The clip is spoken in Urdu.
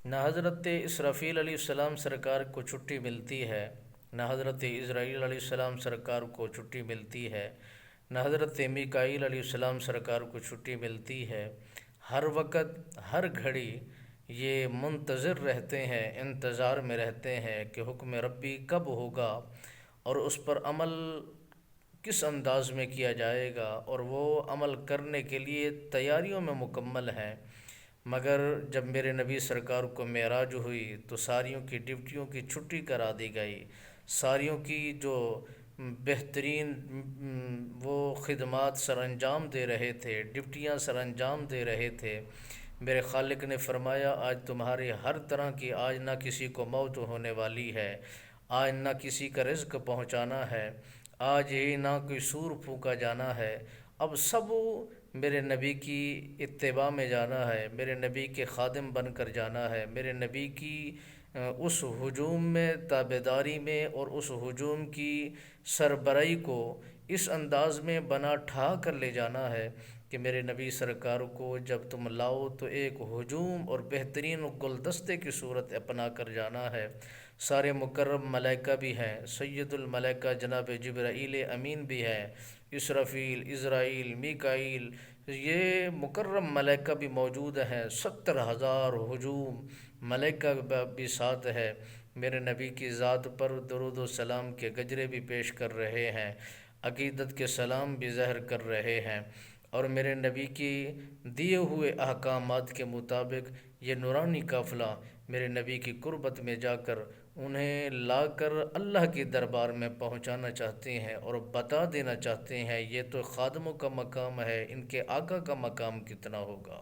نہ حضرت اسرافیل علیہ السلام سرکار کو چھٹی ملتی ہے، نہ حضرت اسرائیل علیہ السلام سرکار کو چھٹی ملتی ہے، نہ حضرت میکائیل علیہ السلام سرکار کو چھٹی ملتی ہے۔ ہر وقت ہر گھڑی یہ منتظر رہتے ہیں، انتظار میں رہتے ہیں کہ حکم ربی کب ہوگا اور اس پر عمل کس انداز میں کیا جائے گا، اور وہ عمل کرنے کے لیے تیاریوں میں مکمل ہیں۔ مگر جب میرے نبی سرکار کو معراج ہوئی تو ساریوں کی ڈیوٹیوں کی چھٹی کرا دی گئی، ساریوں کی جو بہترین وہ خدمات سر انجام دے رہے تھے، ڈیوٹیاں سر انجام دے رہے تھے۔ میرے خالق نے فرمایا آج تمہاری ہر طرح کی، آج نہ کسی کو موت ہونے والی ہے، آج نہ کسی کا رزق پہنچانا ہے، آج ہی نہ کوئی سور پھونکا جانا ہے، اب سب میرے نبی کی اتباع میں جانا ہے، میرے نبی کے خادم بن کر جانا ہے، میرے نبی کی اس ہجوم میں تابعداری میں اور اس ہجوم کی سربراہی کو اس انداز میں بنا ٹھا کر لے جانا ہے کہ میرے نبی سرکار کو جب تم لاؤ تو ایک ہجوم اور بہترین گلدستے کی صورت اپنا کر جانا ہے۔ سارے مکرم ملائکہ بھی ہیں، سید الملائکہ جناب جبرائیل امین بھی ہیں، اسرافیل، اسرائیل، میکائیل، یہ مکرم ملائکہ بھی موجود ہیں، 70,000 ہجوم ملائکہ بھی ساتھ ہے، میرے نبی کی ذات پر درود و سلام کے گجرے بھی پیش کر رہے ہیں، عقیدت کے سلام بھی ظاہر کر رہے ہیں، اور میرے نبی کی دیے ہوئے احکامات کے مطابق یہ نورانی قافلہ میرے نبی کی قربت میں جا کر انہیں لا کر اللہ کے دربار میں پہنچانا چاہتے ہیں اور بتا دینا چاہتے ہیں یہ تو خادموں کا مقام ہے، ان کے آقا کا مقام کتنا ہوگا۔